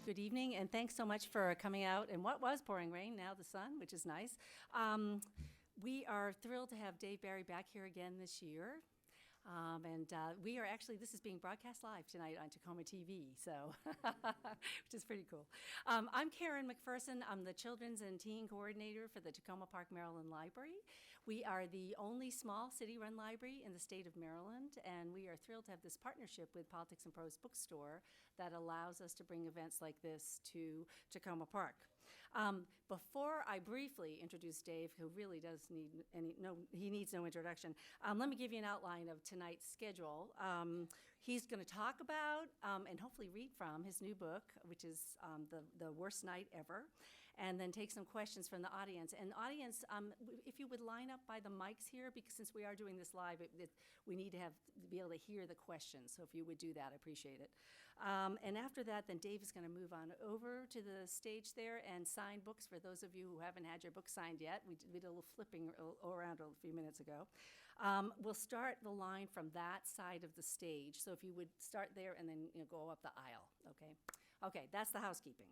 Good evening, and thanks so much for coming out in what was pouring rain, now the sun, which is nice. We are thrilled to have Dave Barry back here again this year. We are actually, this is being broadcast live tonight on Takoma TV, so, which is pretty cool. I'm Karen McPherson. I'm the Children's and Teen Coordinator for the Takoma Park, Maryland Library. We are the only small city-run library in the state of Maryland, and we are thrilled to have this partnership with Politics and Prose Bookstore that allows us to bring events like this to Takoma Park. Before I briefly introduce Dave, who really does need he needs no introduction, let me give you an outline of tonight's schedule. He's going to talk about and hopefully read from his new book, which is The Worst Night Ever, and then take some questions from the audience. And audience, if you would line up by the mics here, because since we are doing this live, we need to be able to hear the questions. So if you would do that, I appreciate it. And after that, then Dave is going to move on over to the stage there and sign books for those of you who haven't had your book signed yet. We did a little flipping around a few minutes ago. We'll start the line from that side of the stage. So if you would start there and then go up the aisle, okay? Okay, that's the housekeeping.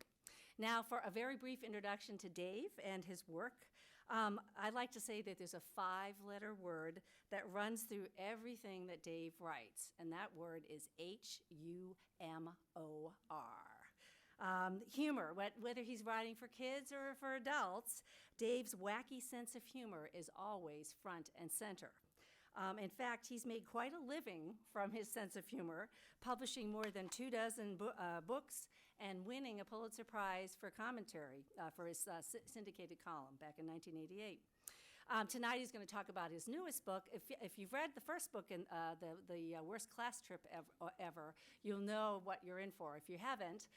Now, for a very brief introduction to Dave and his work, I'd like to say that there's a 5-letter word that runs through everything that Dave writes, and that word is H-U-M-O-R. Humor, whether he's writing for kids or for adults, Dave's wacky sense of humor is always front and center. In fact, he's made quite a living from his sense of humor, publishing more than 24 books and winning a Pulitzer Prize for commentary for his syndicated column back in 1988. Tonight he's going to talk about his newest book. If you've read the first book, in the Worst Class Trip Ever, you'll know what you're in for. If you haven't,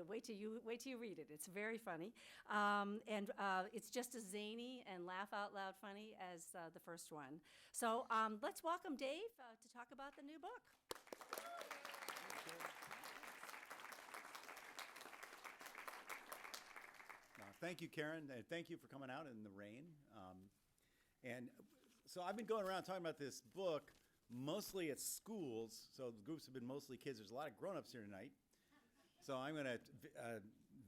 wait till you read it. It's very funny, and it's just as zany and laugh out loud funny as the first one. So let's welcome Dave to talk about the new book. Thank you, Karen, and thank you for coming out in the rain. And so I've been going around talking about this book, mostly at schools, so the groups have been mostly kids. There's a lot of grown-ups here tonight. So I'm going to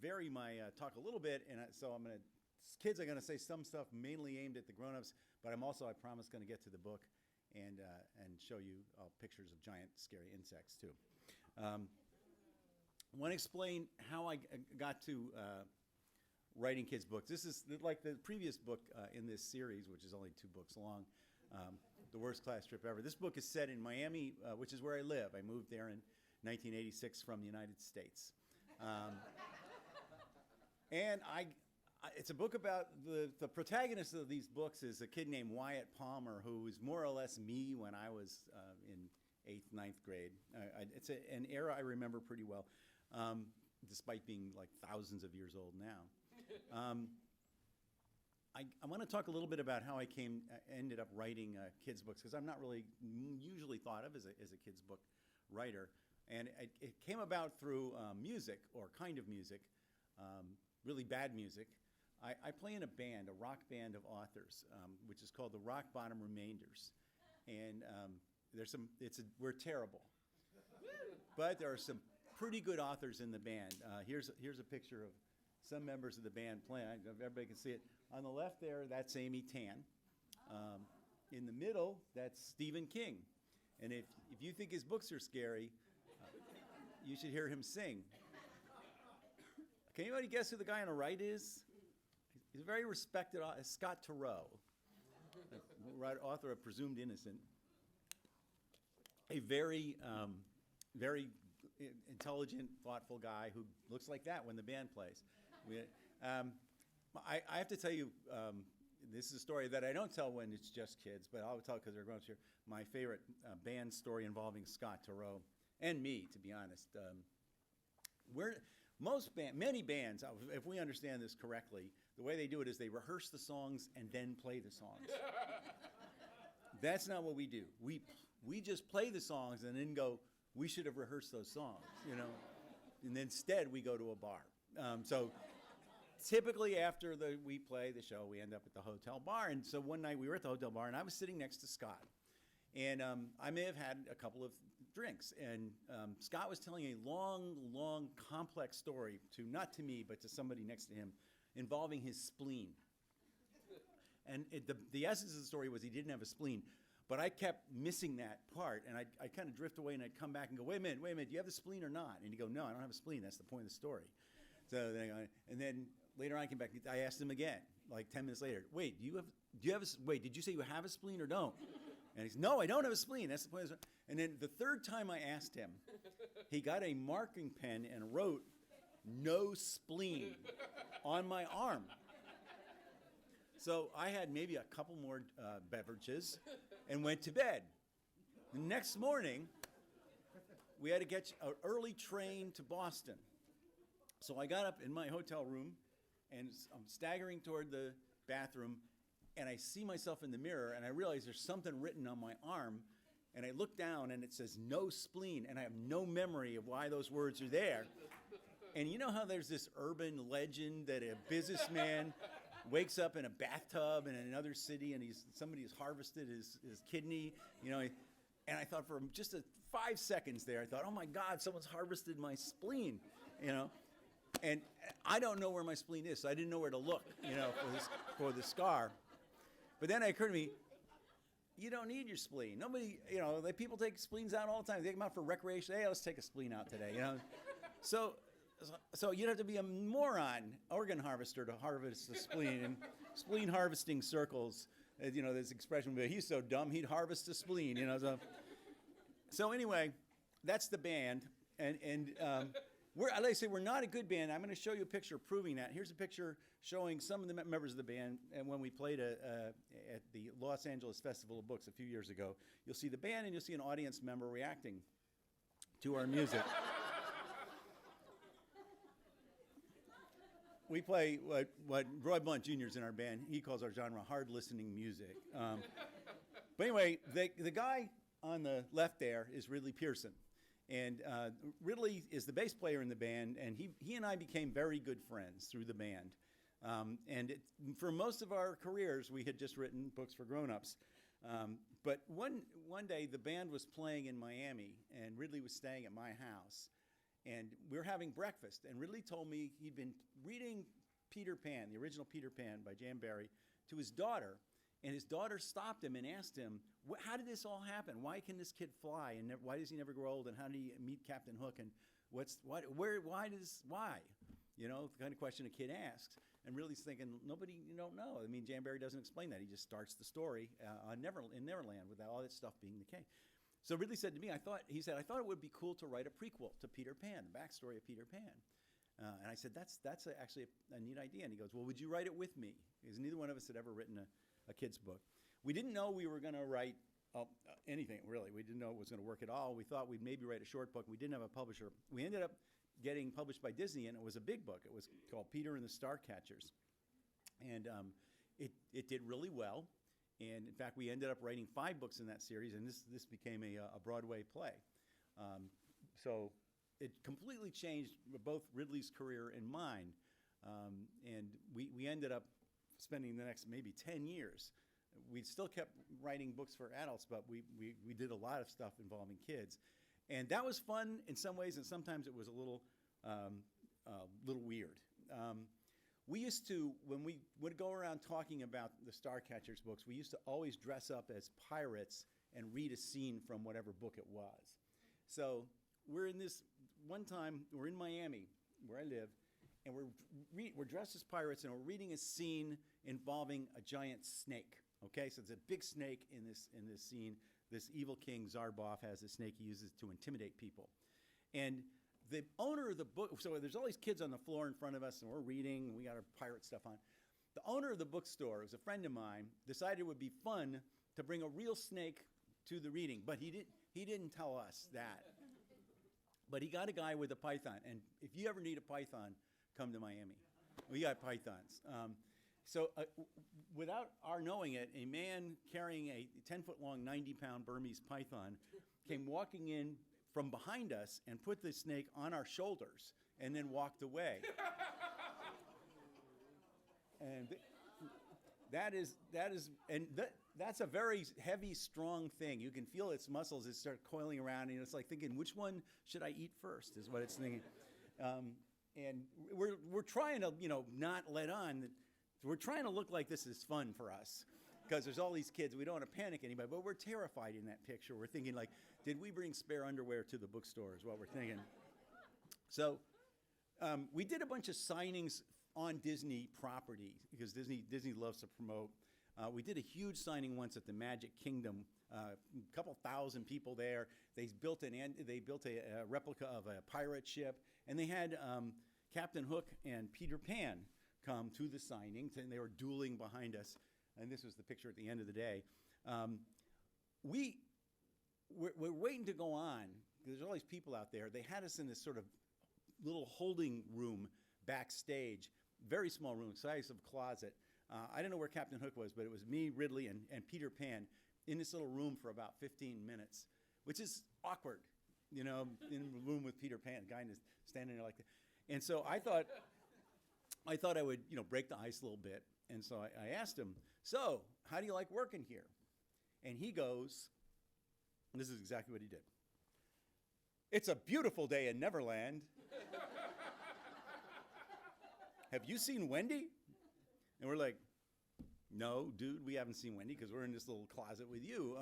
vary my talk a little bit, and kids are going to say some stuff mainly aimed at the grown-ups, but I'm also, I promise, going to get to the book and show you pictures of giant, scary insects, too. I want to explain how I got to writing kids' books. This is like the previous book in this series, which is only 2 books long, The Worst Class Trip Ever. This book is set in Miami, which is where I live. I moved there in 1986 from the United States. And it's a book about the protagonist of these books is a kid named Wyatt Palmer, who was more or less me when I was in 8th, 9th grade. It's an era I remember pretty well, despite being like thousands of years old now. I want to talk a little bit about how I ended up writing kids' books, because I'm not really usually thought of as a kids' book writer. And it came about through music, or kind of music, really bad music. I play in a band, a rock band of authors, which is called the Rock Bottom Remainders. And we're terrible. But there are some pretty good authors in the band. Here's a picture of some members of the band playing. Everybody can see it. On the left there, that's Amy Tan. In the middle, that's Stephen King. And if you think his books are scary, you should hear him sing. Can anybody guess who the guy on the right is? He's a very respected author, Scott Turow, author of Presumed Innocent. A very intelligent, thoughtful guy who looks like that when the band plays. I have to tell you, this is a story that I don't tell when it's just kids, but I'll tell because they're grown-ups here. My favorite band story involving Scott Turow and me, to be honest. Many bands, if we understand this correctly, the way they do it is they rehearse the songs and then play the songs. That's not what we do. We just play the songs and then go, we should have rehearsed those songs, and instead we go to a bar. So typically after we play the show, we end up at the hotel bar. And so one night we were at the hotel bar, and I was sitting next to Scott. And I may have had a couple of drinks, and Scott was telling a long, long, complex story not to me, but to somebody next to him, involving his spleen. And the essence of the story was he didn't have a spleen, but I kept missing that part, and I kind of drift away, and I'd come back and go, wait a minute, do you have a spleen or not? And he'd go, no, I don't have a spleen. That's the point of the story. So then and then later on I came back. I asked him again, like 10 minutes later. Wait, did you say you have a spleen or don't? And he said, no, I don't have a spleen. That's the point of the story. And then the third time I asked him, he got a marking pen and wrote "no spleen" on my arm. So I had maybe a couple more beverages and went to bed. The next morning, we had to get an early train to Boston. So I got up in my hotel room, and I'm staggering toward the bathroom, and I see myself in the mirror, and I realize there's something written on my arm, and I look down, and it says "no spleen," and I have no memory of why those words are there. And you know how there's this urban legend that a businessman wakes up in a bathtub in another city, and somebody has harvested his kidney, and I thought for just 5 seconds there, I thought, oh my God, someone's harvested my spleen, And I don't know where my spleen is, so I didn't know where to look, for the scar. But then it occurred to me, you don't need your spleen. Nobody, people take spleens out all the time. They take them out for recreation. Hey, let's take a spleen out today, So you'd have to be a moron, organ harvester, to harvest a spleen. And spleen harvesting circles, this expression, he's so dumb, he'd harvest a spleen, So anyway, that's the band. And like I say, we're not a good band. I'm going to show you a picture proving that. Here's a picture showing some of the members of the band, and when we played at the Los Angeles Festival of Books a few years ago. You'll see the band, and you'll see an audience member reacting to our music. We play what Roy Blunt Jr. is in our band. He calls our genre hard listening music. But anyway, the guy on the left there is Ridley Pearson. And Ridley is the bass player in the band, and he and I became very good friends through the band. For most of our careers, we had just written books for grown-ups. But one day, the band was playing in Miami, and Ridley was staying at my house. And we were having breakfast, and Ridley told me he'd been reading Peter Pan, the original Peter Pan by Jan Barry, to his daughter. And his daughter stopped him and asked him, how did this all happen? Why can this kid fly? And why does he never grow old? And how did he meet Captain Hook? And why? The kind of question a kid asks. And Ridley's thinking, you don't know. I mean, Jan Barry doesn't explain that. He just starts the story in Neverland with all that stuff being the case. So Ridley said to me, I thought it would be cool to write a prequel to Peter Pan, the backstory of Peter Pan. And I said, that's actually a neat idea. And he goes, well, would you write it with me? Because neither one of us had ever written a kid's book. We didn't know we were going to write anything, really. We didn't know it was going to work at all. We thought we'd maybe write a short book. We didn't have a publisher. We ended up getting published by Disney, and it was a big book. It was called Peter and the Starcatchers. And it did really well. And in fact, we ended up writing 5 books in that series, and this became a Broadway play. So it completely changed both Ridley's career and mine. And we ended up spending the next maybe 10 years. We still kept writing books for adults, but we did a lot of stuff involving kids. And that was fun in some ways, and sometimes it was a little weird. We used to, when we would go around talking about the Starcatchers books, we used to always dress up as pirates and read a scene from whatever book it was. So we're in Miami, where I live, and we're dressed as pirates, and we're reading a scene involving a giant snake. Okay, so there's a big snake in this scene. This evil king, Zarboff, has a snake he uses to intimidate people. And the owner of the book, so there's all these kids on the floor in front of us, and we're reading, and we got our pirate stuff on. The owner of the bookstore, who was a friend of mine, decided it would be fun to bring a real snake to the reading, but he didn't tell us that. But he got a guy with a python, and if you ever need a python, come to Miami. We got pythons. So without our knowing it, a man carrying a 10-foot-long, 90-pound Burmese python came walking in from behind us and put the snake on our shoulders and then walked away. And that's a very heavy, strong thing. You can feel its muscles. It start coiling around, and it's like thinking, which one should I eat first? Is what it's thinking. And we're trying to, not let on. We're trying to look like this is fun for us, because there's all these kids. We don't want to panic anybody, but we're terrified in that picture. We're thinking like, did we bring spare underwear to the bookstore? Is what we're thinking. So we did a bunch of signings on Disney property, because Disney loves to promote. We did a huge signing once at the Magic Kingdom. A couple thousand people there. They built a replica of a pirate ship, and they had Captain Hook and Peter Pan come to the signing, and they were dueling behind us. And this was the picture at the end of the day. We're waiting to go on, because there's all these people out there. They had us in this sort of little holding room backstage, very small room, size of a closet. I don't know where Captain Hook was, but it was me, Ridley, and Peter Pan in this little room for about 15 minutes, which is awkward, in a room with Peter Pan, guy standing there like that. And so I thought I would, break the ice a little bit. And so I asked him, so how do you like working here? And he goes, and this is exactly what he did. It's a beautiful day in Neverland. Have you seen Wendy? And we're like, no, dude, we haven't seen Wendy, because we're in this little closet with you.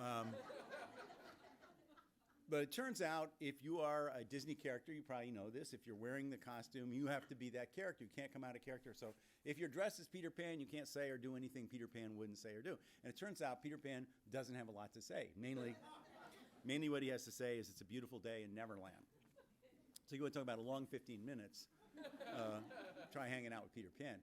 But it turns out, if you are a Disney character, you probably know this. If you're wearing the costume, you have to be that character. You can't come out of character. So if you're dressed as Peter Pan, you can't say or do anything Peter Pan wouldn't say or do. And it turns out Peter Pan doesn't have a lot to say. Mainly what he has to say is, it's a beautiful day in Neverland. So you want to talk about a long 15 minutes. Try hanging out with Peter Pan.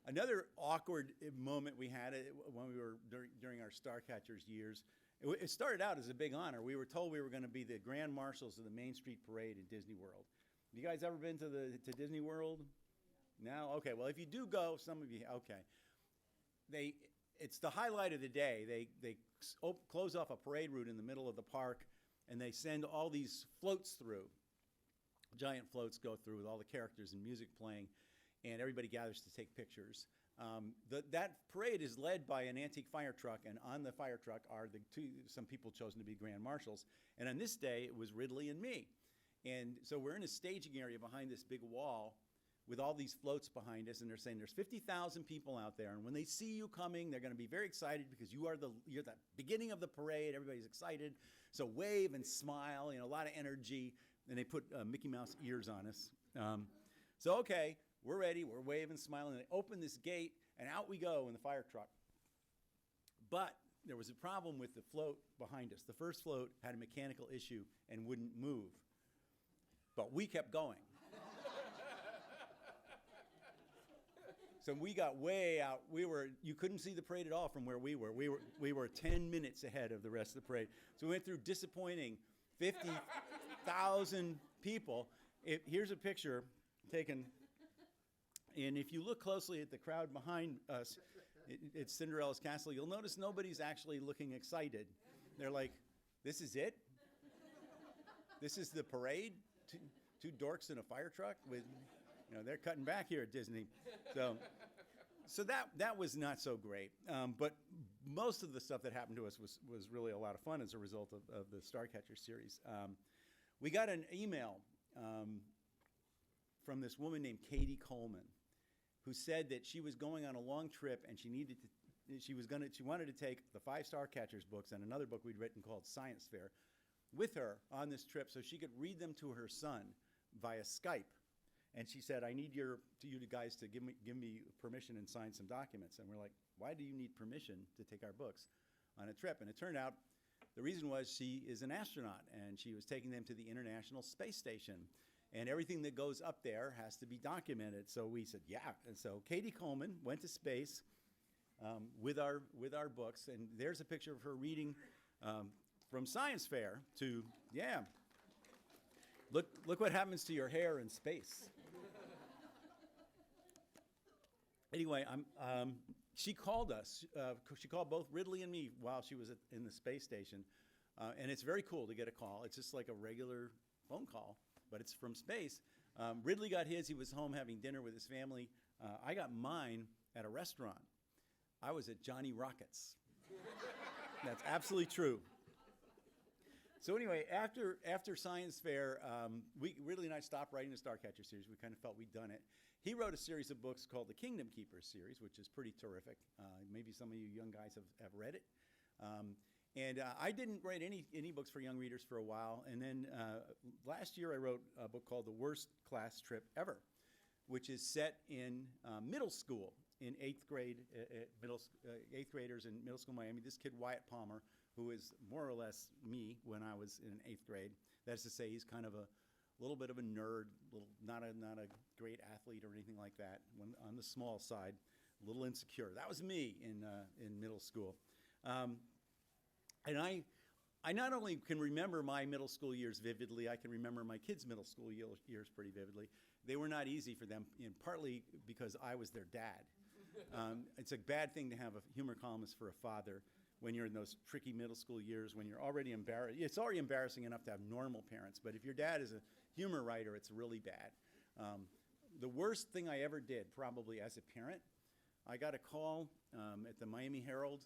Another awkward moment we had when we were during our Starcatchers years, it started out as a big honor. We were told we were going to be the grand marshals of the Main Street Parade in Disney World. Have you guys ever been to Disney World? No? Okay, well, if you do go, some of you, okay. It's the highlight of the day. They close off a parade route in the middle of the park, and they send all these floats through. Giant floats go through with all the characters and music playing, and everybody gathers to take pictures. That parade is led by an antique fire truck, and on the fire truck are some people chosen to be grand marshals. And on this day, it was Ridley and me. And so we're in a staging area behind this big wall with all these floats behind us, and they're saying there's 50,000 people out there, and when they see you coming, they're going to be very excited, because you're the beginning of the parade. Everybody's excited. So wave and smile, a lot of energy. And they put Mickey Mouse ears on us. So, okay, we're ready. We're waving, smiling. They open this gate, and out we go in the fire truck. But there was a problem with the float behind us. The first float had a mechanical issue and wouldn't move. But we kept going. So we got way out. You couldn't see the parade at all from where we were. We were 10 minutes ahead of the rest of the parade. So we went through disappointing 50,000 people. Here's a picture taken, and if you look closely at the crowd behind us, it's Cinderella's castle. You'll notice nobody's actually looking excited. They're like, this is it? This is the parade? Two dorks in a fire truck with, they're cutting back here at Disney. So that was not so great. But most of the stuff that happened to us was really a lot of fun as a result of the Starcatcher series. We got an email from this woman named Katie Coleman, who said that she was going on a long trip, and she wanted to take the 5 Starcatchers books and another book we'd written called Science Fair with her on this trip, so she could read them to her son via Skype. And she said, I need you guys to give me permission and sign some documents. And we're like, why do you need permission to take our books on a trip? And it turned out the reason was she is an astronaut, and she was taking them to the International Space Station. And everything that goes up there has to be documented. So we said, yeah. And so Katie Coleman went to space with our books. And there's a picture of her reading from Science Fair to, yeah. Look what happens to your hair in space. Anyway, she called us. She called both Ridley and me while she was in the space station. And it's very cool to get a call. It's just like a regular phone call, but it's from space. Ridley got his. He was home having dinner with his family. I got mine at a restaurant. I was at Johnny Rockets. That's absolutely true. So anyway, after science fair, Ridley and I stopped writing the Starcatcher series. We kind of felt we'd done it. He wrote a series of books called the Kingdom Keepers series, which is pretty terrific. Maybe some of you young guys have read it. I didn't write any books for young readers for a while. And then last year I wrote a book called The Worst Class Trip Ever, which is set in middle school, in eighth graders in middle school Miami. This kid, Wyatt Palmer, who is more or less me when I was in eighth grade. That is to say, he's kind of a little bit of a nerd, not a great athlete or anything like that. On the small side, a little insecure. That was me in middle school. And I not only can remember my middle school years vividly, I can remember my kids' middle school years pretty vividly. They were not easy for them, partly because I was their dad. It's a bad thing to have a humor columnist for a father when you're in those tricky middle school years, when you're already embarrassed. It's already embarrassing enough to have normal parents, but if your dad is a humor writer, it's really bad. The worst thing I ever did, probably as a parent, I got a call at the Miami Herald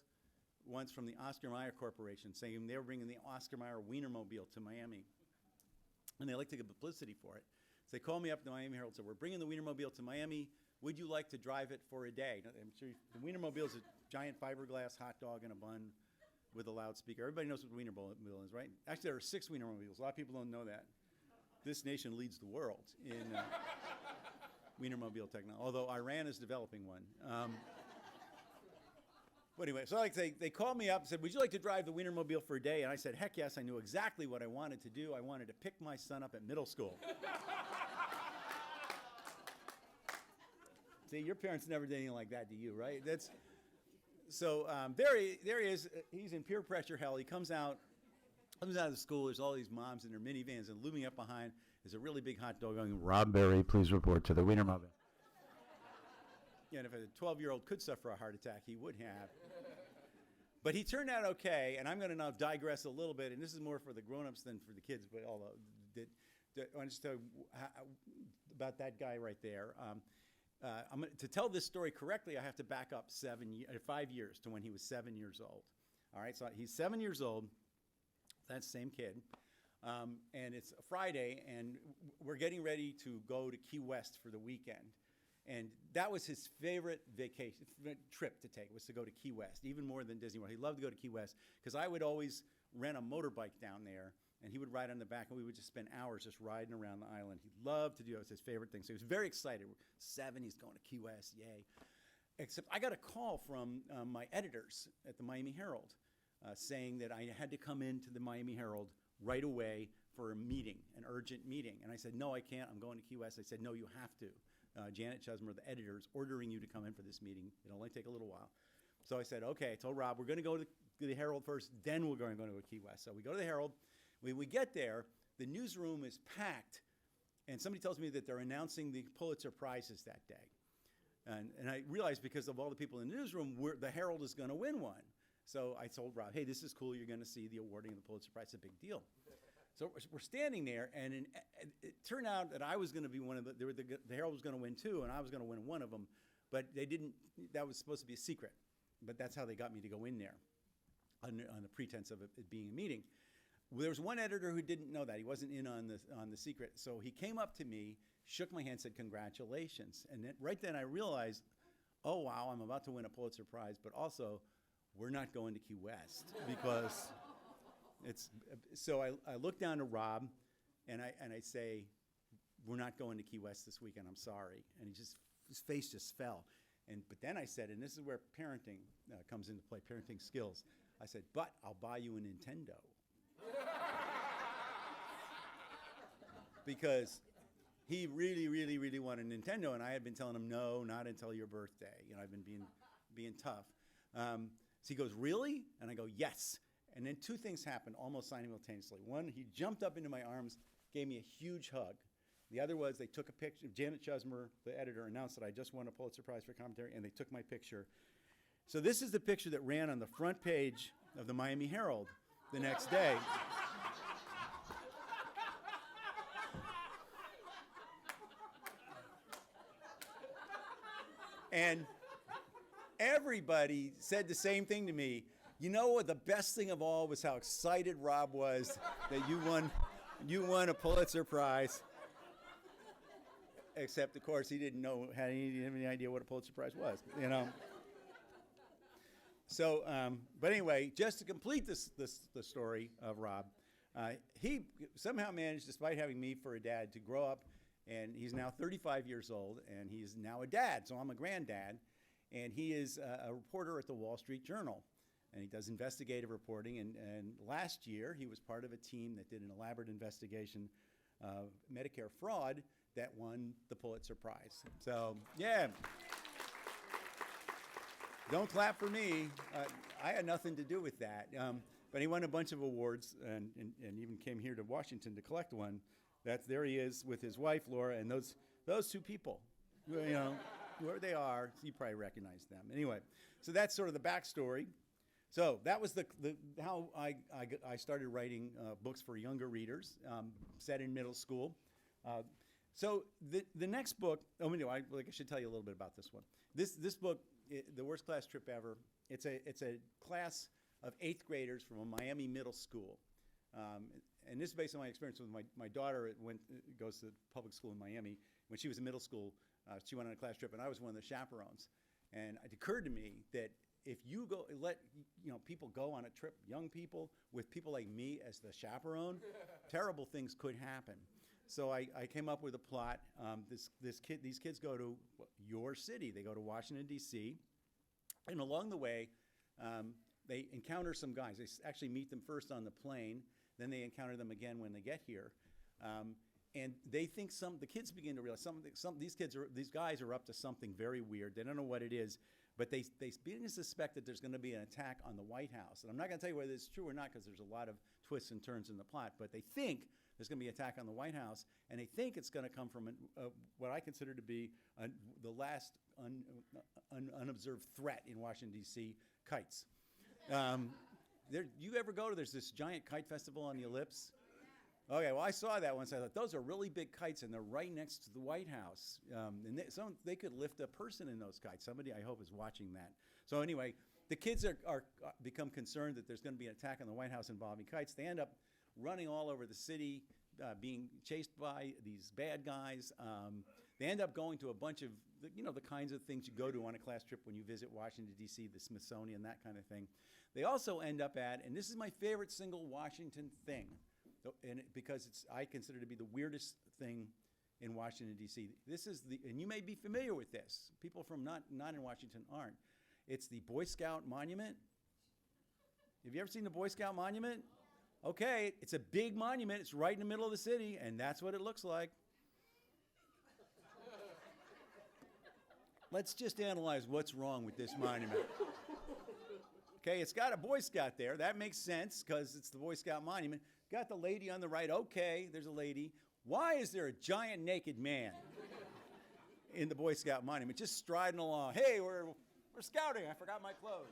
once from the Oscar Mayer Corporation saying they were bringing the Oscar Mayer Wienermobile to Miami, and they like to get publicity for it. So they called me up to the Miami Herald and said, we're bringing the Wienermobile to Miami. Would you like to drive it for a day? I'm sure the Wienermobile is a giant fiberglass hot dog in a bun with a loudspeaker. Everybody knows what the Wienermobile is, right? Actually, there are 6 Wienermobiles. A lot of people don't know that. This nation leads the world in Wienermobile technology, although Iran is developing one. But anyway, so they called me up and said, would you like to drive the Wienermobile for a day? And I said, heck yes. I knew exactly what I wanted to do. I wanted to pick my son up at middle school. See, your parents never did anything like that to you, right? So there he is. He's in peer pressure hell. He comes out of the school. There's all these moms in their minivans, and looming up behind is a really big hot dog going, Rob Berry, please report to the Wienermobile. Yeah, and if a 12-year-old could suffer a heart attack, he would have. But he turned out okay, and I'm going to now digress a little bit, and this is more for the grown-ups than for the kids, but although I want to tell you about that guy right there. To tell this story correctly, I have to back up 5 years to when he was 7 years old. All right, so he's 7 years old, that same kid, and it's a Friday, and we're getting ready to go to Key West for the weekend. And that was his favorite trip to take, was to go to Key West, even more than Disney World. He loved to go to Key West because I would always rent a motorbike down there, and he would ride on the back, and we would just spend hours just riding around the island. He loved to do it. It was his favorite thing. So he was very excited. 7, he's going to Key West, yay. Except I got a call from my editors at the Miami Herald saying that I had to come into the Miami Herald right away for a meeting, an urgent meeting. And I said, no, I can't. I'm going to Key West. They said, no, you have to. Janet Chesmer, the editor, is ordering you to come in for this meeting. It'll only take a little while. So I said, okay. I told Rob, we're going to go to the Herald first, then we're going to go to Key West. So we go to the Herald. When we get there, the newsroom is packed, and somebody tells me that they're announcing the Pulitzer Prizes that day. And I realized because of all the people in the newsroom, the Herald is going to win one. So I told Rob, hey, this is cool. You're going to see the awarding of the Pulitzer Prize. It's a big deal. So we're standing there, and it turned out that I was going to be one of the Herald was going to win 2, and I was going to win one of them, but they didn't. That was supposed to be a secret, but that's how they got me to go in there, on the pretense of it being a meeting. There was one editor who didn't know that. He wasn't in on the secret, so he came up to me, shook my hand, said congratulations, and right then I realized, oh wow, I'm about to win a Pulitzer Prize, but also we're not going to Key West because. So I look down to Rob, and I say, we're not going to Key West this weekend, I'm sorry. And his face just fell. But then I said, and this is where parenting comes into play, parenting skills. I said, but I'll buy you a Nintendo. Because he really, really, really wanted a Nintendo, and I had been telling him, no, not until your birthday. I've been being tough. So he goes, really? And I go, yes. And then 2 things happened almost simultaneously. One, he jumped up into my arms, gave me a huge hug. The other was they took a picture. Janet Chesmer, the editor, announced that I just won a Pulitzer Prize for commentary, and they took my picture. So this is the picture that ran on the front page of the Miami Herald the next day. everybody said the same thing to me. You know what? The best thing of all was how excited Rob was that you won a Pulitzer Prize. Except, of course, he didn't have any idea what a Pulitzer Prize was, you know. So, but anyway, just to complete the story of Rob, he somehow managed, despite having me for a dad, to grow up, and he's now 35 years old, and he's now a dad, so I'm a granddad, and he is a reporter at the Wall Street Journal, and he does investigative reporting, and last year he was part of a team that did an elaborate investigation of Medicare fraud that won the Pulitzer Prize. So, yeah. Don't clap for me. I had nothing to do with that. But he won a bunch of awards and even came here to Washington to collect one. There he is with his wife, Laura, and those two people. You know, where they are, you probably recognize them. Anyway, so that's sort of the backstory. So that was how I started writing books for younger readers, set in middle school. So the next book, I should tell you a little bit about this one. This book, The Worst Class Trip Ever, it's a class of 8th graders from a Miami middle school. And this is based on my experience with my daughter goes to public school in Miami. When she was in middle school, she went on a class trip, and I was one of the chaperones. And it occurred to me that if you let people go on a trip, young people, with people like me as the chaperone, terrible things could happen. So I came up with a plot. These kids go to your city. They go to Washington, D.C., and along the way, they encounter some guys. They actually meet them first on the plane. Then they encounter them again when they get here. And they think the kids begin to realize these guys are up to something very weird. They don't know what it is, but they begin to suspect that there's going to be an attack on the White House. And I'm not going to tell you whether it's true or not because there's a lot of twists and turns in the plot, but they think there's going to be an attack on the White House, and they think it's going to come from what I consider to be the last unobserved threat in Washington, D.C., kites. You ever go to, there's this giant kite festival on the Ellipse? Okay, well, I saw that once. I thought, those are really big kites, and they're right next to the White House. And they could lift a person in those kites. Somebody, I hope, is watching that. So anyway, the kids become concerned that there's going to be an attack on the White House involving kites. They end up running all over the city, being chased by these bad guys. They end up going to a bunch of, the kinds of things you go to on a class trip when you visit Washington, D.C., the Smithsonian, that kind of thing. They also end up and this is my favorite single Washington thing, because I consider it to be the weirdest thing in Washington, D.C. This is and you may be familiar with this. People from not in Washington aren't. It's the Boy Scout Monument. Have you ever seen the Boy Scout Monument? Okay, it's a big monument. It's right in the middle of the city, and that's what it looks like. Let's just analyze what's wrong with this monument. Okay, it's got a Boy Scout there. That makes sense because it's the Boy Scout Monument. Got the lady on the right. Okay, there's a lady. Why is there a giant naked man in the Boy Scout Monument just striding along? Hey, we're scouting. I forgot my clothes.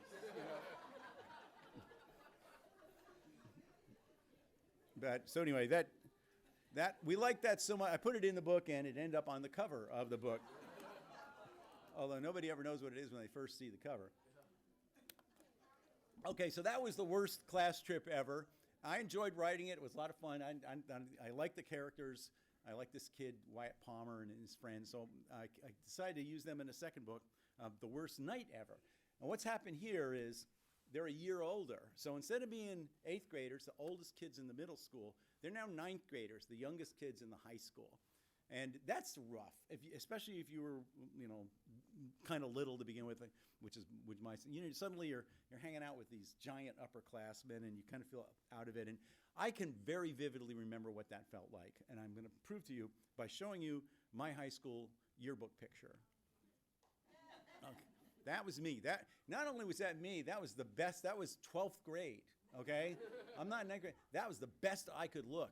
But so anyway, that we like that so much. I put it in the book, and it ended up on the cover of the book. Although nobody ever knows what it is when they first see the cover. Okay, so that was the worst class trip ever. I enjoyed writing it. It was a lot of fun. I like the characters. I like this kid, Wyatt Palmer, and his friends. So I decided to use them in a second book, The Worst Night Ever. And what's happened here is they're a year older. So instead of being 8th graders, the oldest kids in the middle school, they're now 9th graders, the youngest kids in the high school. And that's rough, especially if you were, kind of little to begin with, suddenly you're hanging out with these giant upperclassmen, and you kind of feel out of it. And I can very vividly remember what that felt like, and I'm going to prove to you by showing you my high school yearbook picture. Okay. That was me. That not only was that me, that was the best. That was 12th grade. Okay, I'm not in 9th grade. That was the best I could look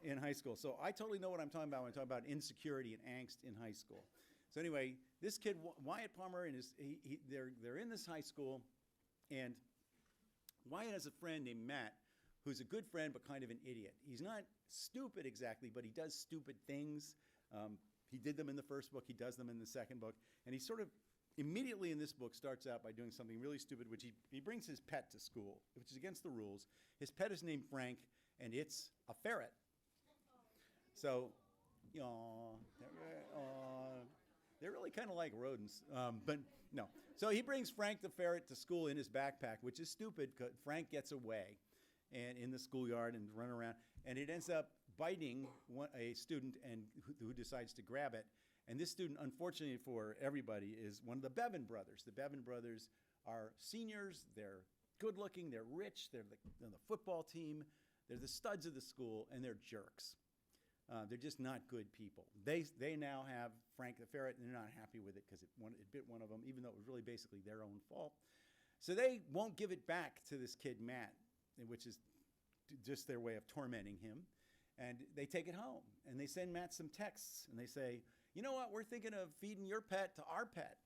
in high school. So I totally know what I'm talking about when I talk about insecurity and angst in high school. So anyway, this kid, Wyatt Palmer, and they're in this high school, and Wyatt has a friend named Matt, who's a good friend but kind of an idiot. He's not stupid exactly, but he does stupid things. He did them in the first book. He does them in the second book. And he's sort of immediately in this book starts out by doing something really stupid, which he brings his pet to school, which is against the rules. His pet is named Frank, and it's a ferret. So, they're really kind of like rodents, but no. So he brings Frank the ferret to school in his backpack, which is stupid because Frank gets away and in the schoolyard and run around, and it ends up biting a student and who decides to grab it. And this student, unfortunately for everybody, is one of the Bevan brothers. The Bevan brothers are seniors. They're good-looking. They're rich. They're on the football team. They're the studs of the school, and they're jerks. They're just not good people. They now have Frank the ferret, and they're not happy with it because it bit one of them, even though it was really basically their own fault. So they won't give it back to this kid, Matt, which is just their way of tormenting him. And they take it home, and they send Matt some texts, and they say, you know what, we're thinking of feeding your pet to our pet.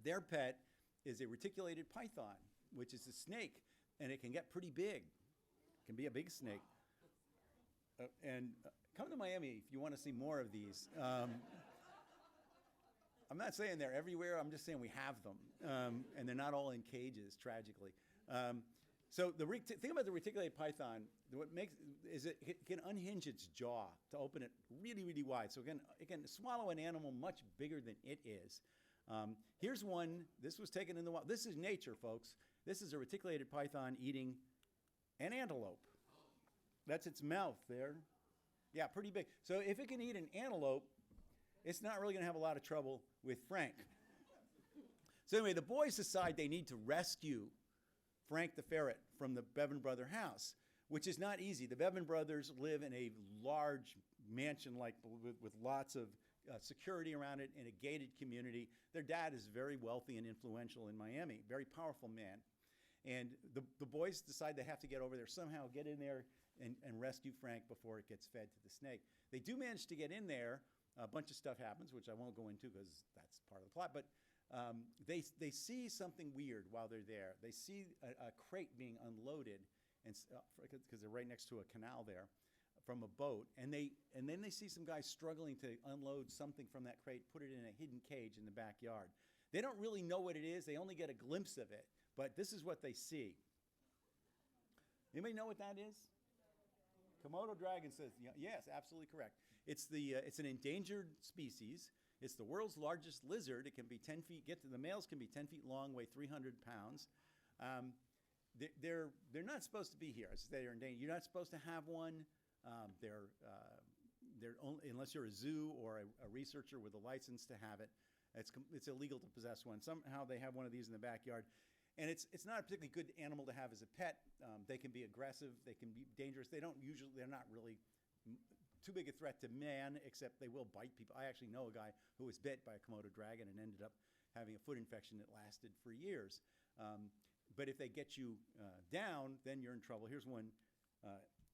Their pet is a reticulated python, which is a snake, and it can get pretty big. It can be a big snake. Come to Miami if you want to see more of these. I'm not saying they're everywhere. I'm just saying we have them, and they're not all in cages, tragically. So the thing about the reticulated python, what makes is it can unhinge its jaw to open it really, really wide. So it can swallow an animal much bigger than it is. Here's one. This was taken in the wild. This is nature, folks. This is a reticulated python eating an antelope. That's its mouth there. Yeah, pretty big. So if it can eat an antelope, it's not really going to have a lot of trouble with Frank. So anyway, the boys decide they need to rescue Frank the ferret from the Bevan brother house, which is not easy. The Bevan brothers live in a large mansion with lots of security around it in a gated community. Their dad is very wealthy and influential in Miami, very powerful man. And the boys decide they have to get over there somehow, get in there and rescue Frank before it gets fed to the snake. They do manage to get in there. A bunch of stuff happens, which I won't go into because that's part of the plot. But they see something weird while they're there. They see a crate being unloaded, because they're right next to a canal there, from a boat. And then they see some guys struggling to unload something from that crate, put it in a hidden cage in the backyard. They don't really know what it is. They only get a glimpse of it. But this is what they see. Anybody know what that is? Komodo dragon says, yes, absolutely correct. It's an endangered species. It's the world's largest lizard. It can be 10 feet, the males can be 10 feet long, weigh 300 pounds. They're not supposed to be here. As I say, they're endangered. You're not supposed to have one. They're only, unless you're a zoo or a researcher with a license to have it. It's illegal to possess one. Somehow they have one of these in the backyard. And it's not a particularly good animal to have as a pet. They can be aggressive. They can be dangerous. They're not really too big a threat to man, except they will bite people. I actually know a guy who was bit by a Komodo dragon and ended up having a foot infection that lasted for years. But if they get you down, then you're in trouble. Here's one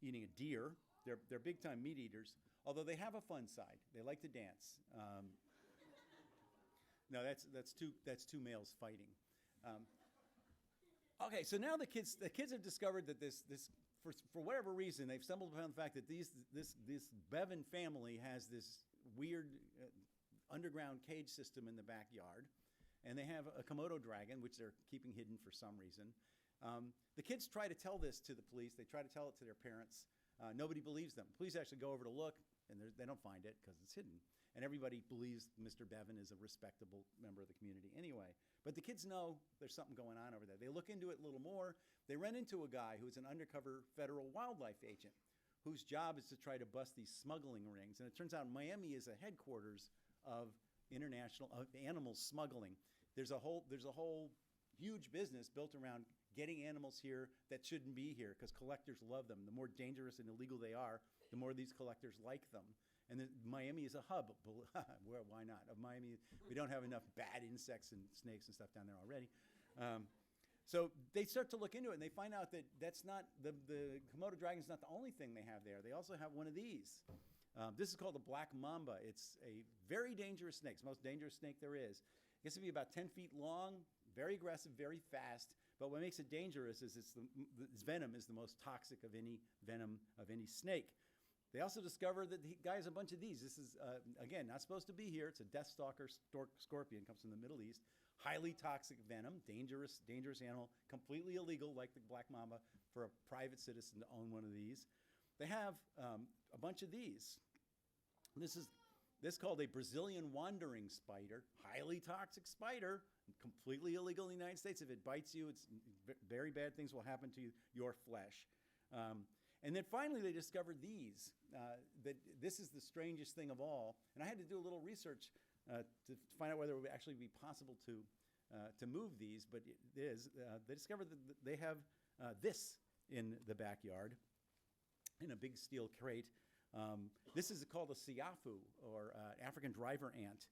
eating a deer. They're big-time meat eaters, although they have a fun side. They like to dance. No, that's two males fighting. Okay, so now the kids have discovered that this for whatever reason, they've stumbled upon the fact that this Bevan family has this weird underground cage system in the backyard, and they have a Komodo dragon, which they're keeping hidden for some reason. The kids try to tell this to the police. They try to tell it to their parents. Nobody believes them. Police actually go over to look, and they don't find it because it's hidden. And everybody believes Mr. Bevan is a respectable member of the community anyway. But the kids know there's something going on over there. They look into it a little more. They run into a guy who's an undercover federal wildlife agent whose job is to try to bust these smuggling rings. And it turns out Miami is a headquarters of animal smuggling. There's a whole huge business built around getting animals here that shouldn't be here because collectors love them. The more dangerous and illegal they are, the more these collectors like them. And Miami is a hub. Why not? Of Miami, we don't have enough bad insects and snakes and stuff down there already. So they start to look into it, and they find out that that's not the Komodo dragon is not the only thing they have there. They also have one of these. This is called the black mamba. It's a very dangerous snake. It's the most dangerous snake there is. It gets to be about 10 feet long, very aggressive, very fast. But what makes it dangerous is its venom is the most toxic of any venom of any snake. They also discovered that the guy has a bunch of these. This is, again, not supposed to be here. It's a deathstalker scorpion, comes from the Middle East. Highly toxic venom, dangerous animal, completely illegal, like the black mamba, for a private citizen to own one of these. They have a bunch of these. This is called a Brazilian wandering spider, highly toxic spider, completely illegal in the United States. If it bites you, it's very bad things will happen to your flesh. And then finally, they discovered these. That this is the strangest thing of all. And I had to do a little research to find out whether it would actually be possible to move these, but it is. They discovered that they have this in the backyard in a big steel crate. This is called a siafu, or African driver ant.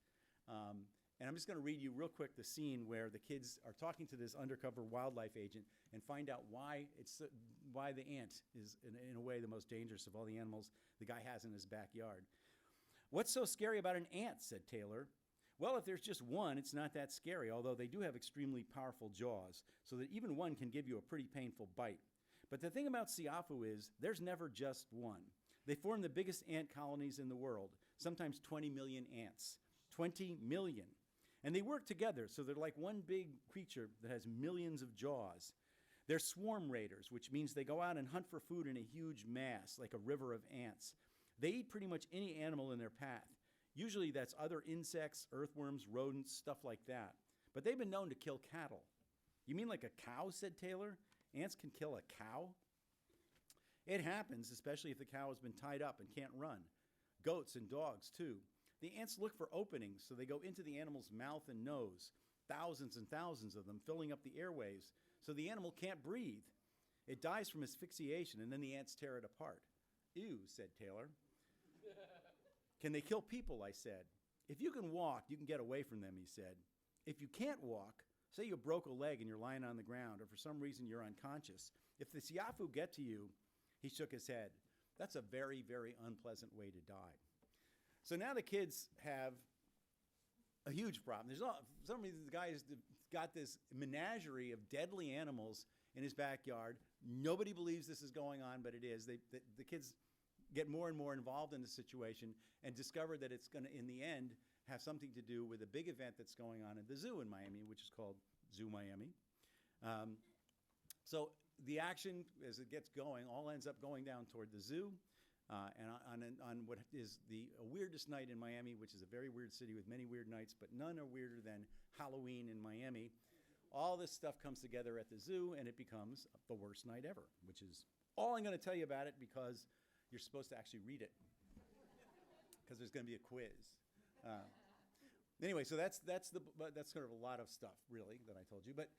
And I'm just going to read you real quick the scene where the kids are talking to this undercover wildlife agent and find out why the ant is, in a way, the most dangerous of all the animals the guy has in his backyard. "What's so scary about an ant?" said Taylor. "Well, if there's just one, it's not that scary, although they do have extremely powerful jaws, so that even one can give you a pretty painful bite. But the thing about siafu is there's never just one. They form the biggest ant colonies in the world, sometimes 20 million ants. 20 million. And they work together, so they're like one big creature that has millions of jaws. They're swarm raiders, which means they go out and hunt for food in a huge mass, like a river of ants. They eat pretty much any animal in their path. Usually that's other insects, earthworms, rodents, stuff like that. But they've been known to kill cattle." "You mean like a cow?" said Taylor. "Ants can kill a cow?" "It happens, especially if the cow has been tied up and can't run. Goats and dogs, too. The ants look for openings, so they go into the animal's mouth and nose, thousands and thousands of them, filling up the airways, so the animal can't breathe. It dies from asphyxiation, and then the ants tear it apart." "Ew," said Taylor. "Can they kill people?" I said. "If you can walk, you can get away from them," he said. "If you can't walk, say you broke a leg and you're lying on the ground, or for some reason you're unconscious. If the siafu get to you," he shook his head, "that's a very, very unpleasant way to die." So now the kids have a huge problem. For some reason, the guy's got this menagerie of deadly animals in his backyard. Nobody believes this is going on, but it is. The kids get more and more involved in the situation and discover that it's going to, in the end, have something to do with a big event that's going on at the zoo in Miami, which is called Zoo Miami. So the action, as it gets going, all ends up going down toward the zoo. And on what is the weirdest night in Miami, which is a very weird city with many weird nights, but none are weirder than Halloween in Miami. All this stuff comes together at the zoo, and it becomes the worst night ever, which is all I'm going to tell you about it, because you're supposed to actually read it, because there's going to be a quiz. Anyway, so that's sort of a lot of stuff, really, that I told you. But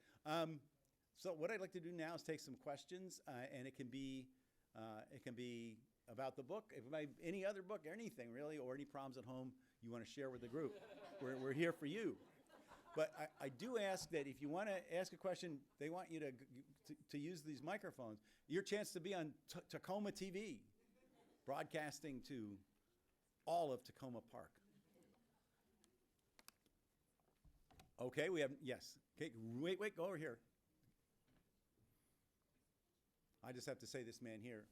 so what I'd like to do now is take some questions, and it can be about the book, any other book, anything really, or any problems at home you want to share with the group. We're here for you. But I do ask that if you want to ask a question, they want you to use these microphones. Your chance to be on Takoma TV, broadcasting to all of Takoma Park. Okay, we have, yes. Okay, wait, go over here. I just have to say this man here.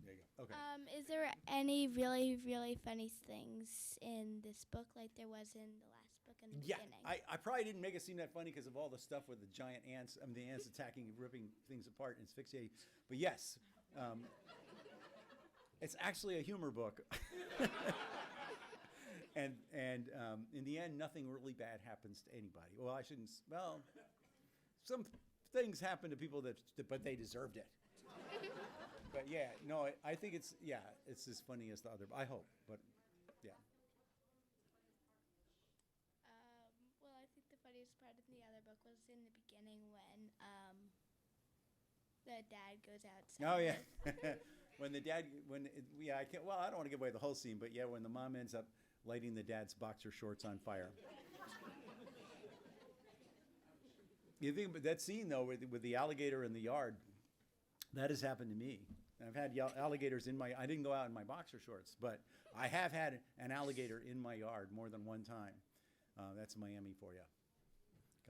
There you go. Okay. Is there any really, really funny things in this book like there was in the last book in the beginning? I probably didn't make it seem that funny because of all the stuff with the giant ants, the ants attacking and ripping things apart and asphyxiating. But yes, it's actually a humor book. And in the end, nothing really bad happens to anybody. Well, some things happen to people but they deserved it. But yeah, no, I think it's as funny as the other. I hope, but yeah. Well, I think the funniest part of the other book was in the beginning when the dad goes outside. Oh yeah, I don't want to give away the whole scene, but yeah, when the mom ends up lighting the dad's boxer shorts on fire. You think about that scene though, with the alligator in the yard. That has happened to me. I've had alligators I didn't go out in my boxer shorts, but I have had an alligator in my yard more than one time. That's Miami for you.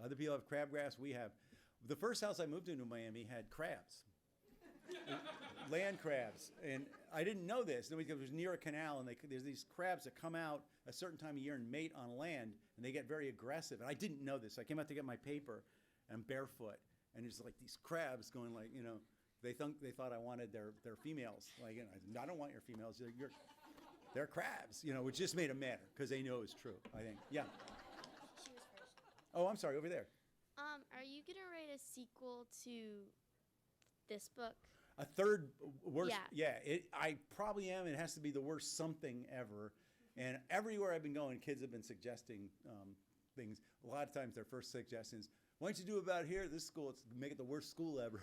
Other people have crabgrass. We have, the first house I moved into Miami had crabs. land crabs. And I didn't know this. It was near a canal, and there's these crabs that come out a certain time of year and mate on land, and they get very aggressive. And I didn't know this. I came out to get my paper, and I'm barefoot, and there's like these crabs going like, they thought I wanted their females. Like, I don't want your females. They're crabs, which just made them madder because they know it's true, I think. Yeah. She was first. Oh, I'm sorry, over there. Are you gonna write a sequel to this book? A third worst. Yeah. I probably am. It has to be the worst something ever. And everywhere I've been going, kids have been suggesting things. A lot of times their first suggestions, why don't you do about here at this school? It's make it the worst school ever.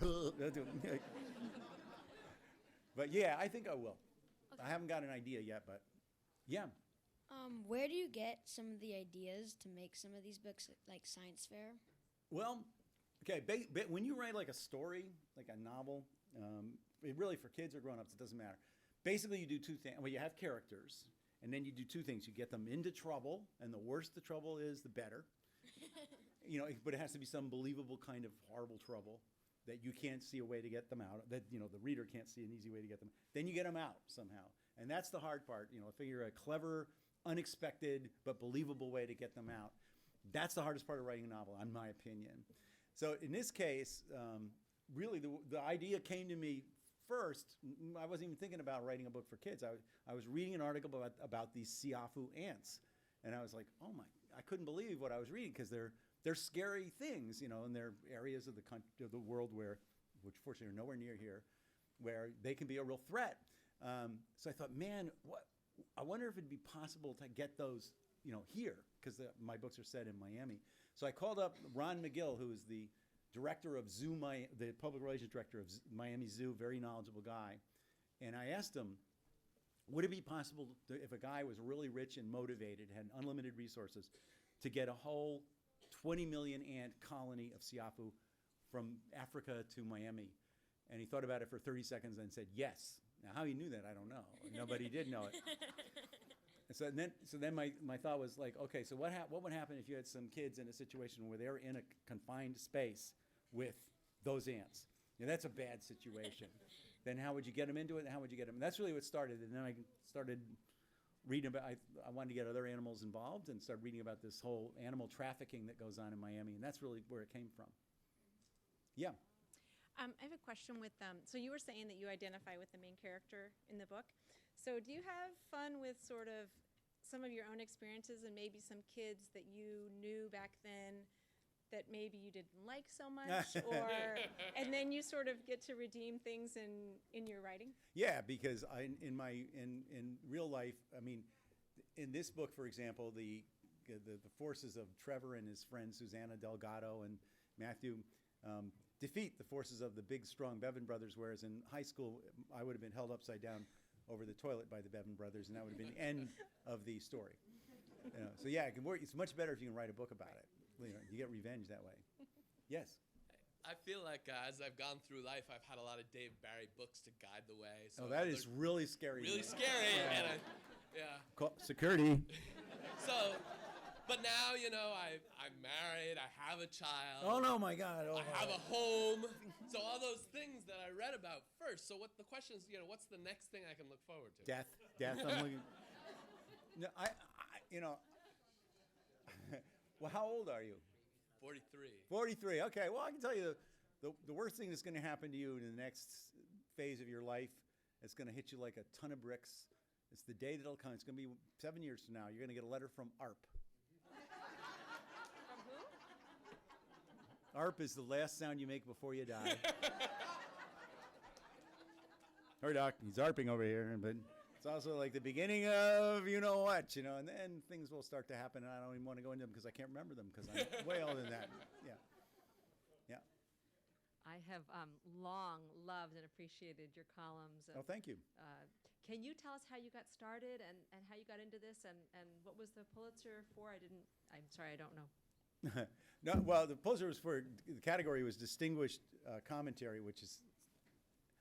But yeah, I think I will. Okay. I haven't got an idea yet, but yeah. Where do you get some of the ideas to make some of these books like science fair? Well, okay, when you write like a story, like a novel, really for kids or grown-ups, it doesn't matter. Basically, you do two things. Well, you have characters, and then you do two things. You get them into trouble, and the worse the trouble is, the better. But it has to be some believable kind of horrible trouble that you can't see a way to get them out, that, the reader can't see an easy way to get them. Then you get them out somehow. And that's the hard part, figure a clever, unexpected, but believable way to get them out. That's the hardest part of writing a novel, in my opinion. So in this case, really the idea came to me first. I wasn't even thinking about writing a book for kids. I was reading an article about these siafu ants. And I was like, oh my, I couldn't believe what I was reading because they're scary things, and they're areas of the world which fortunately are nowhere near here, where they can be a real threat. So I thought, man, I wonder if it'd be possible to get those, here, because my books are set in Miami. So I called up Ron McGill, who is the director of the public relations director of Miami Zoo, very knowledgeable guy. And I asked him, would it be possible if a guy was really rich and motivated, had unlimited resources, to get a whole 20 million ant colony of siafu from Africa to Miami? And he thought about it for 30 seconds and said yes. Now, how he knew that, I don't know. Nobody did know it. And so then my thought was like, okay, so what would happen if you had some kids in a situation where they're in a confined space with those ants? That's a bad situation. Then how would you get them into it? And how would you get them? And that's really what started. And then I started reading about, I wanted to get other animals involved and started reading about this whole animal trafficking that goes on in Miami. And that's really where it came from. Yeah. I have a question with so you were saying that you identify with the main character in the book. So do you have fun with sort of some of your own experiences and maybe some kids that you knew back then that maybe you didn't like so much, and then you sort of get to redeem things in your writing? Yeah, because in real life, I mean, in this book, for example, the forces of Trevor and his friend Susanna Delgado and Matthew defeat the forces of the big, strong Bevan brothers, whereas in high school, I would have been held upside down over the toilet by the Bevan brothers, and that would have been the end of the story. So yeah, it's much better if you can write a book about it. You get revenge that way. Yes? I feel like as I've gone through life, I've had a lot of Dave Barry books to guide the way. So that is really scary. Really scary. Yeah. And Call security. So, but now, I'm married, I have a child. Oh, no, my God. Oh, I have a home. So all those things that I read about first. So the question is, what's the next thing I can look forward to? Death. I'm looking. No, well, how old are you? 43. 43. Okay. Well, I can tell you the worst thing that's going to happen to you in the next phase of your life, it's going to hit you like a ton of bricks. It's the day that'll come. It's going to be 7 years from now. You're going to get a letter from ARP. From who? ARP is the last sound you make before you die. Sorry, Doc. He's ARPing over here, but it's also like the beginning of you-know-what, and then things will start to happen, and I don't even want to go into them because I can't remember them because I'm way older than that. Yeah. Yeah. I have long loved and appreciated your columns. Oh, thank you. Can you tell us how you got started and how you got into this and what was the Pulitzer for? I'm sorry, I don't know. No, well, the Pulitzer was the category was distinguished commentary, which is,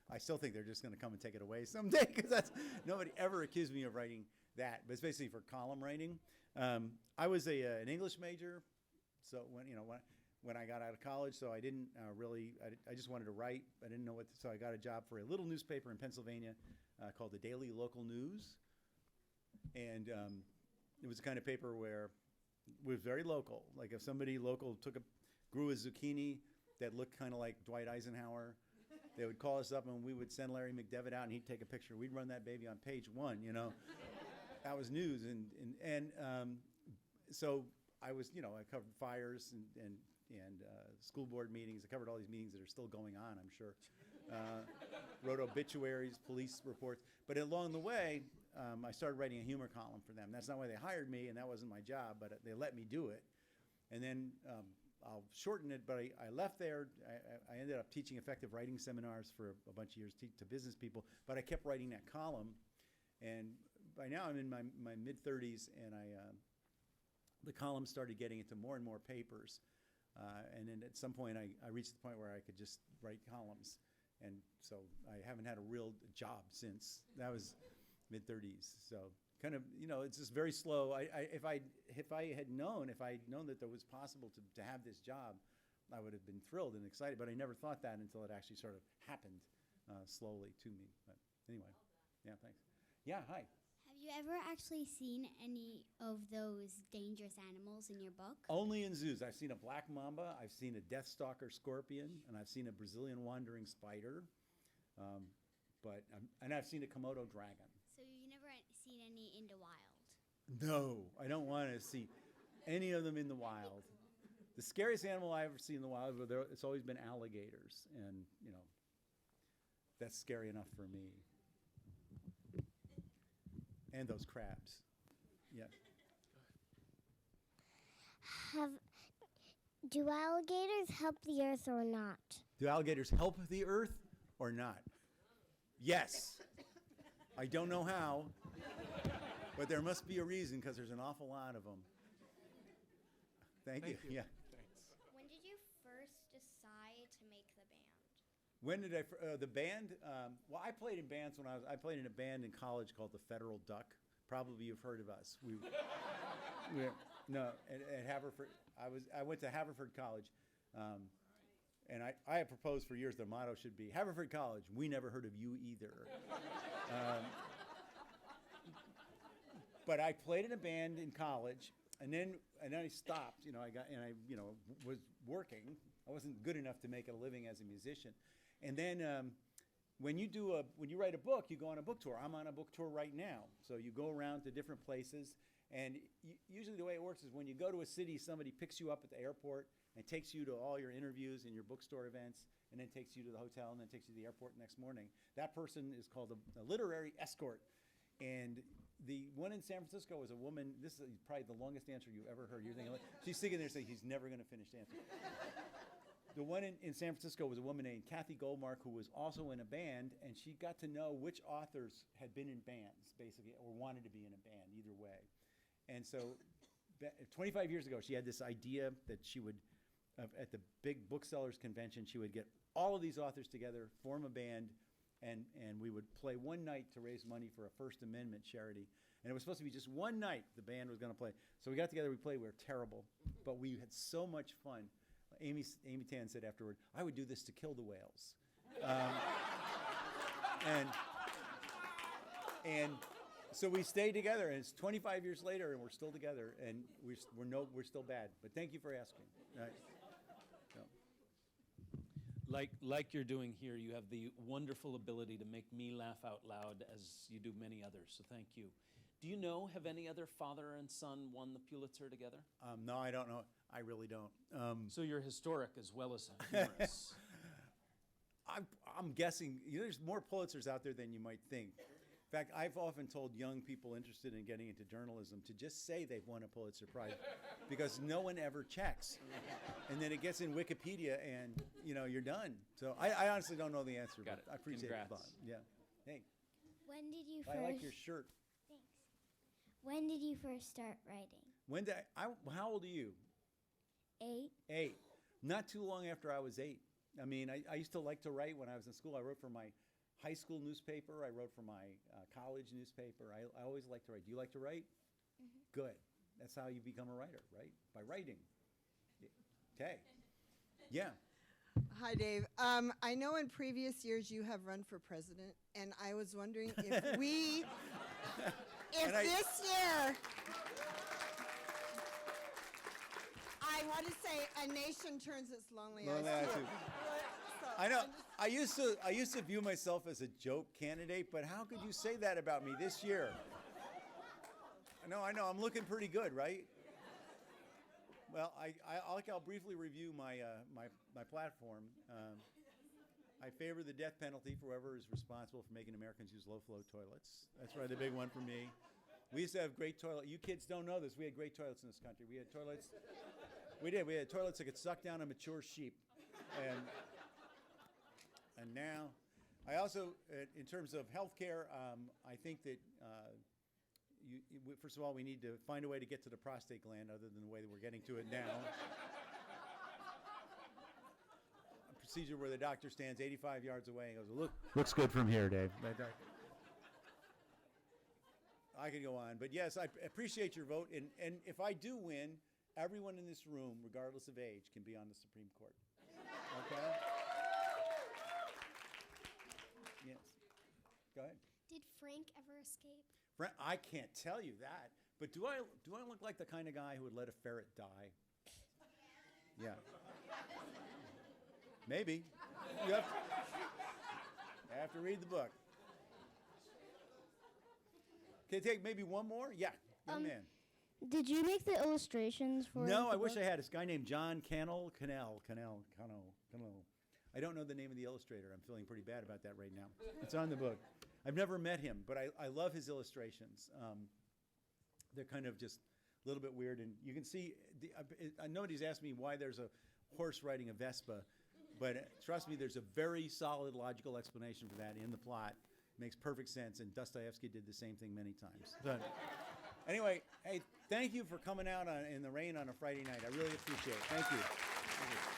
I still think they're just going to come and take it away someday because nobody ever accused me of writing that. But it's basically for column writing. I was an English major, so when I got out of college, so I didn't I just wanted to write. I didn't know what, so I got a job for a little newspaper in Pennsylvania called the Daily Local News. And it was the kind of paper where it was very local. Like if somebody local grew a zucchini that looked kind of like Dwight Eisenhower, they would call us up and we would send Larry McDevitt out and he'd take a picture. We'd run that baby on page 1, you know. That was news. And so I was, you know, I covered fires and school board meetings. I covered all these meetings that are still going on, I'm sure. Wrote obituaries, police reports. But along the way, I started writing a humor column for them. That's not why they hired me, and that wasn't my job, but they let me do it. And then I'll shorten it, but I left there. I ended up teaching effective writing seminars for a bunch of years to business people, but I kept writing that column. And by now I'm in my mid-30s, and the column started getting into more and more papers. And then at some point, I reached the point where I could just write columns. And so I haven't had a real job since. That was mid-30s. So kind of, you know, it's just very slow. If I had known that there was possible to have this job, I would have been thrilled and excited. But I never thought that until it actually sort of happened slowly to me. But anyway, yeah, thanks. Yeah, hi. Have you ever actually seen any of those dangerous animals in your book? Only in zoos. I've seen a black mamba, I've seen a deathstalker scorpion, and I've seen a Brazilian wandering spider, and I've seen a Komodo dragon. So you never seen any in the wild? No, I don't want to see any of them in the wild. The scariest animal I ever seen in the wild, it's always been alligators, and you know, that's scary enough for me. And those crabs. Yeah. Do alligators help the earth or not? Do alligators help the earth or not? Yes. I don't know how, but there must be a reason because there's an awful lot of them. Thank you. Yeah. Thanks. When did you first decide to make the band? When did the band? Well, I played in bands when I played in a band in college called the Federal Duck. Probably you've heard of us. At Haverford. I went to Haverford College, and I have proposed for years their motto should be Haverford College. We never heard of you either. But I played in a band in college, and then I stopped. You know, I was working. I wasn't good enough to make a living as a musician. And then when you write a book, you go on a book tour. I'm on a book tour right now. So you go around to different places, and usually the way it works is when you go to a city, somebody picks you up at the airport and takes you to all your interviews and your bookstore events, and then takes you to the hotel, and then takes you to the airport the next morning. That person is called a literary escort. And the one in San Francisco was a woman. This is probably the longest answer you ever heard. You're thinking, she's sitting there saying, he's never going to finish the answer. The one in San Francisco was a woman named Kathy Goldmark, who was also in a band, and she got to know which authors had been in bands, basically, or wanted to be in a band, either way. And so 25 years ago, she had this idea that she would, at the big booksellers convention, she would get all of these authors together, form a band, and we would play one night to raise money for a First Amendment charity. And it was supposed to be just one night the band was going to play. So we got together, we played, we were terrible, but we had so much fun. Amy Tan said afterward, I would do this to kill the whales. And so we stayed together, and it's 25 years later, and we're still together, and we're still bad. But thank you for asking. So. Like you're doing here, you have the wonderful ability to make me laugh out loud as you do many others, so thank you. Do you know, have any other father and son won the Pulitzer together? No, I don't know. I really don't. So you're historic as well as humorous. I'm guessing, there's more Pulitzers out there than you might think. In fact, I've often told young people interested in getting into journalism to just say they've won a Pulitzer Prize because no one ever checks. And then it gets in Wikipedia and, you're done. So I honestly don't know the answer, but I appreciate the thought. Yeah. Hey. When did you first... I like your shirt. Thanks. When did you first start writing? How old are you? 8. 8. Not too long after I was 8. I mean, I used to like to write when I was in school. I wrote for my high school newspaper. I wrote for my college newspaper. I always liked to write. Do you like to write? Mm-hmm. Good. That's how you become a writer, right? By writing. Okay. Yeah. Hi, Dave. I know in previous years you have run for president, and I was wondering if And I- this year, I want to say a nation turns its lonely Lonely eyes eyes to to- you. So I know. I'm just- I used to view myself as a joke candidate, but how could you say that about me this year? I know. I'm looking pretty good, right? Well, I'll briefly review my platform. I favor the death penalty for whoever is responsible for making Americans use low-flow toilets. That's probably the big one for me. We used to have great toilets. You kids don't know this. We had great toilets in this country. We had toilets. We did. We had toilets that could suck down a mature sheep. And now, I also, in terms of healthcare, I think that first of all, we need to find a way to get to the prostate gland other than the way that we're getting to it now. A procedure where the doctor stands 85 yards away and goes, looks good from here, Dave. I could go on, but yes, I appreciate your vote. And if I do win, everyone in this room, regardless of age, can be on the Supreme Court. Okay? Yes. Go ahead. Did Frank ever escape? I can't tell you that, but do I look like the kind of guy who would let a ferret die? Yeah. Maybe. You have to read the book. Can I take maybe one more? Yeah, young man. Did you make the illustrations for No, the I wish book? I had. This guy named John Cannell. I don't know the name of the illustrator. I'm feeling pretty bad about that right now. It's on the book. I've never met him, but I love his illustrations. They're kind of just a little bit weird, and you can see. Nobody's asked me why there's a horse riding a Vespa, but trust me, there's a very solid logical explanation for that in the plot. Makes perfect sense, and Dostoevsky did the same thing many times. But anyway, hey, thank you for coming out in the rain on a Friday night. I really appreciate it. Thank you. Thank you.